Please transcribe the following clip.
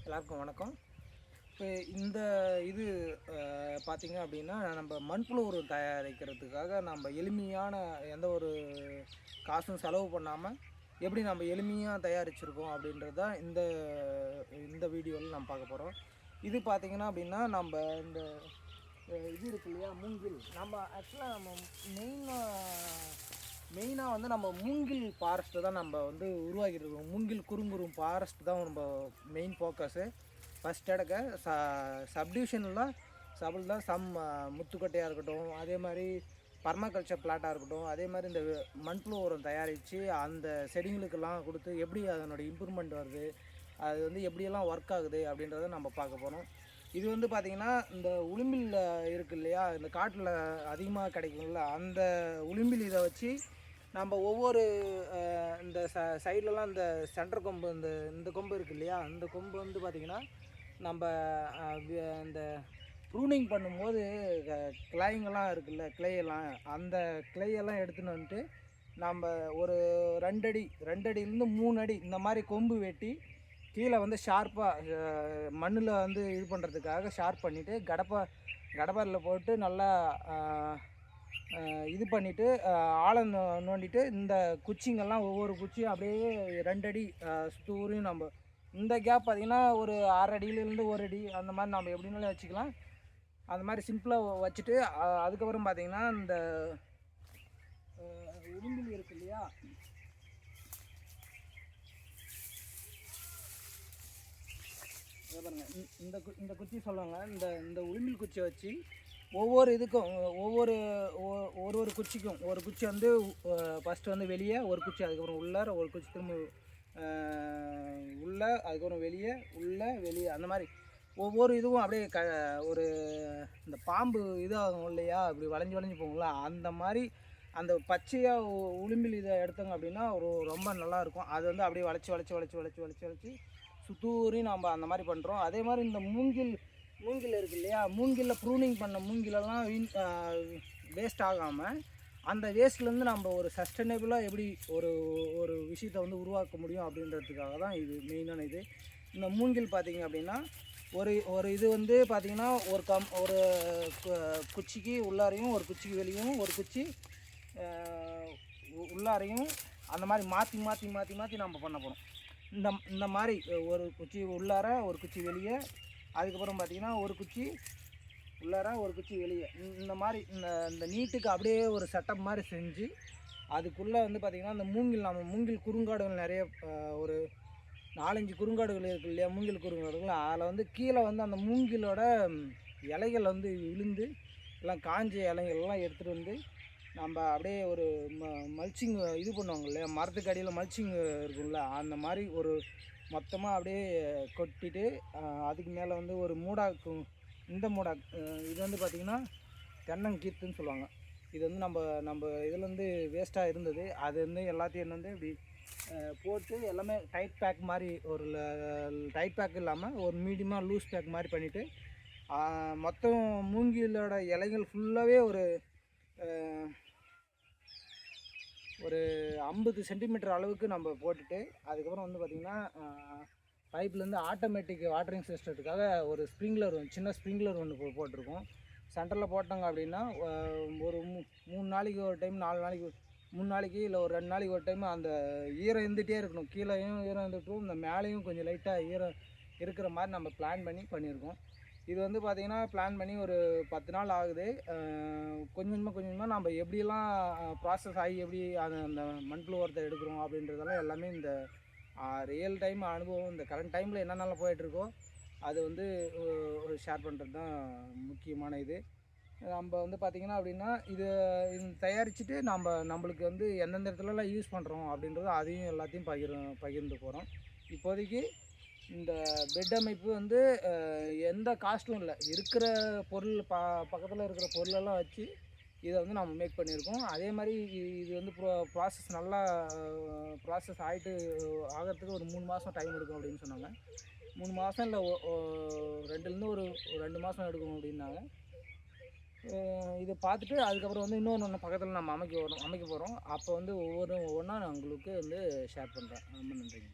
எல்லாருக்கும் வணக்கம். இப்போ இந்த இது பார்த்திங்க அப்படின்னா, நம்ம மண்புழு உரம் தயாரிக்கிறதுக்காக நம்ம எளிமையான எந்த ஒரு காசும் செலவு பண்ணாமல் எப்படி நம்ம எளிமையாக தயாரிச்சிருக்கோம் அப்படின்றது தான் இந்த வீடியோவில் நம்ம பார்க்க போகிறோம். இது பார்த்திங்கன்னா அப்படின்னா, நம்ம இந்த இது இருக்கு இல்லையா, மூங்கில். நம்ம ஆக்சுவலாக நம்ம மெயினாக வந்து நம்ம மூங்கில் ஃபாரஸ்ட்டு தான் நம்ம வந்து உருவாக்கிட்டு இருக்கோம். மூங்கில் குறுங்குறும் ஃபாரஸ்ட் தான் நம்ம மெயின் ஃபோக்கஸு. ஃபஸ்ட் எடுக்க சப்டிவிஷன்லாம் சபல் தான் முத்துக்கட்டையாக இருக்கட்டும், அதே மாதிரி பர்மாகல்ச்சர் பிளாட்டாக இருக்கட்டும், அதே மாதிரி இந்த மண்புழு உரம் தயாரித்து அந்த செடிங்களுக்கெல்லாம் கொடுத்து எப்படி அதனுடைய இம்ப்ரூவ்மெண்ட் வருது, அது வந்து எப்படியெல்லாம் ஒர்க் ஆகுது அப்படின்றத நம்ம பார்க்க போகிறோம். இது வந்து பார்த்திங்கன்னா, இந்த உளும்பில் இருக்குது இல்லையா, இந்த காட்டில் அதிகமாக கிடைக்கும்ல, அந்த உளும்பில் இதை வச்சு நம்ம ஒவ்வொரு இந்த சைட்லலாம் இந்த சென்டர் கொம்பு இந்த கொம்பு இருக்குது இல்லையா, இந்த கொம்பு வந்து பார்த்திங்கன்னா நம்ம இந்த ப்ரூனிங் பண்ணும்போது கிளைங்கெல்லாம் இருக்குல்ல, கிளையெல்லாம் அந்த கிளையெல்லாம் எடுத்துன்னு வந்துட்டு நம்ம ஒரு 2 அடியிலேருந்து 3 அடி இந்த மாதிரி கொம்பு வெட்டி கீழே வந்து ஷார்ப்பாக மண்ணில் வந்து இது பண்ணுறதுக்காக ஷார்ப் பண்ணிவிட்டு கடப்பாரில் போட்டு நல்லா இது பண்ணிவிட்டு ஆழம் நோண்டிட்டு இந்த குச்சிங்கெல்லாம் ஒவ்வொரு குச்சியும் அப்படியே 2 அடி சுத்தூரையும் நம்ம இந்த கேப் பார்த்திங்கன்னா ஒரு 6 அடியிலேருந்து 1 அடி அந்த மாதிரி நம்ம எப்படின்னாலும் வச்சுக்கலாம். அந்த மாதிரி சிம்பிளாக வச்சுட்டு அதுக்கப்புறம் பார்த்திங்கன்னா இந்த உளும்பில் இருக்கு இல்லையா, பாருங்க இந்த குச்சி சொல்லுவாங்க. இந்த உளும்பில் குச்சியை வச்சு ஒவ்வொரு இதுக்கும் ஒரு குச்சிக்கும் ஒரு குச்சி வந்து ஃபஸ்ட்டு வந்து வெளியே ஒரு குச்சி, அதுக்கப்புறம் உள்ளார ஒரு குச்சி, திரும்ப உள்ளே, அதுக்கப்புறம் வெளியே அந்த மாதிரி ஒவ்வொரு இதுவும் அப்படியே ஒரு இந்த பாம்பு இதாகும் இல்லையா, இப்படி வளைஞ்சு போகுங்களா, அந்த மாதிரி அந்த பச்சையாக உளும்பில் இதை எடுத்தோங்க அப்படின்னா ரொம்ப நல்லாயிருக்கும். அது வந்து அப்படியே வளைச்சி சுத்தூரையும் நம்ம அந்த மாதிரி பண்ணுறோம். அதே மாதிரி இந்த மூங்கில் இருக்குது இல்லையா, மூங்கிலில் ப்ரூனிங் பண்ண மூங்கிலெல்லாம் வேஸ்ட் ஆகாமல் அந்த வேஸ்ட்லேருந்து நம்ம ஒரு சஸ்டைனபிளாக எப்படி ஒரு விஷயத்தை வந்து உருவாக்க முடியும் அப்படின்றதுக்காக தான் இது மெயினான இது. இந்த மூங்கில் பார்த்திங்க அப்படின்னா ஒரு இது வந்து பார்த்திங்கன்னா ஒரு குச்சிக்கு உள்ளாரையும், ஒரு குச்சிக்கு வெளியும், ஒரு குச்சி உள்ளாரையும் அந்த மாதிரி மாற்றி நம்ம பண்ண போகிறோம். இந்த மாதிரி ஒரு குச்சி உள்ளார, ஒரு குச்சி வெளியே, அதுக்கப்புறம் பார்த்திங்கன்னா ஒரு குச்சி உள்ளார, ஒரு குச்சி வெளியே, இந்த மாதிரி இந்த நீட்டுக்கு அப்படியே ஒரு செட்டப் மாதிரி செஞ்சு அதுக்குள்ளே வந்து பார்த்திங்கன்னா இந்த மூங்கில் குறுங்காடுகள் நிறைய ஒரு 4-5 குறுங்காடுகள் இருக்குது இல்லையா, மூங்கில் குறுங்காடுகள். அதில் வந்து கீழே வந்து அந்த மூங்கிலோட இலைகள் வந்து விழுந்து எல்லாம் காஞ்ச இலைகள்லாம் எடுத்துகிட்டு வந்து நம்ம அப்படியே ஒரு மல்ச்சிங் இது பண்ணுவாங்க இல்லையா, மரத்துக்கு அடியில் மல்ச்சிங் இருக்கும்ல, அந்த மாதிரி ஒரு மொத்தமாக அப்படியே கொட்டிட்டு அதுக்கு மேலே வந்து ஒரு மூடாக்கும். இந்த இது வந்து பார்த்திங்கன்னா தென்னங்கீத்துன்னு சொல்லுவாங்க. இது வந்து நம்ம இதுலேருந்து வேஸ்ட்டாக இருந்தது, அது வந்து எல்லாத்தையும் வந்து இப்படி போட்டு எல்லாமே டைட் பேக் மாதிரி, ஒரு டைட் பேக் இல்லாமல் ஒரு மீடியமாக லூஸ் பேக் மாதிரி பண்ணிவிட்டு மொத்தம் மூங்கிலோட இலைகள் ஃபுல்லாகவே ஒரு 50 சென்டிமீட்டர் அளவுக்கு நம்ம போட்டுட்டு, அதுக்கப்புறம் வந்து பார்த்திங்கன்னா பைப்லேருந்து ஆட்டோமேட்டிக் வாட்டரிங் சிஸ்டத்துக்காக ஒரு சின்ன ஸ்ப்ரிங்க்லர் ஒன்று போட்டிருக்கோம். சென்டரில் போட்டாங்க அப்படின்னா ஒரு 3 நாளைக்கு ஒரு டைம், 4 நாளைக்கு, 3 நாளைக்கு இல்லை ஒரு 2 நாளைக்கு ஒரு டைம் அந்த ஈரம் இருந்துகிட்டே இருக்கணும். கீழேயும் ஈரம் இருந்துட்டும், இந்த மேலேயும் கொஞ்சம் லைட்டாக ஈரம் இருக்கிற மாதிரி நம்ம பிளான் பண்ணியிருக்கோம். இது வந்து பார்த்திங்கன்னா பிளான் பண்ணி ஒரு 10 நாள் ஆகுது. கொஞ்சமாக நம்ம எப்படியெல்லாம் ப்ராசஸ் ஆகி எப்படி அந்த மண்புழு உரத்தை எடுக்கிறோம் அப்படின்றதெல்லாம் எல்லாமே இந்த ரியல் டைம் அனுபவம், இந்த கரண்ட் டைமில் என்னென்னலாம் போயிட்டுருக்கோ அது வந்து ஷேர் பண்ணுறது தான் முக்கியமான இது. நம்ம வந்து பார்த்திங்கன்னா அப்படின்னா இது தயாரிச்சுட்டு நம்மளுக்கு வந்து எந்தெந்த இடத்துலலாம் யூஸ் பண்ணுறோம் அப்படின்றது அதையும் எல்லாத்தையும் பகிர்ந்து போகிறோம். இப்போதைக்கு இந்த பெட் அமைப்பு வந்து எந்த காஸ்ட்டும் இல்லை, இருக்கிற பொருள் பக்கத்தில் இருக்கிற பொருளெல்லாம் வச்சு இதை வந்து நம்ம மேக் பண்ணியிருக்கோம். அதே மாதிரி இது வந்து ப்ராசஸ் நல்லா ப்ராசஸ் ஆகிறதுக்கு ஒரு 3 மாதம் டைம் எடுக்கும் அப்படின்னு சொன்னாங்க. 3 மாதம் இல்லை 2லேருந்து ஒரு 2 மாதம் எடுக்கும் அப்படின்னாங்க. இதை பார்த்துட்டு அதுக்கப்புறம் வந்து இன்னொன்று பக்கத்தில் நம்ம அமைக்க போகிறோம். அப்போ வந்து ஒவ்வொன்றா நான் உங்களுக்கு வந்து ஷேர் பண்ணுறேன். ரொம்ப நன்றிங்க.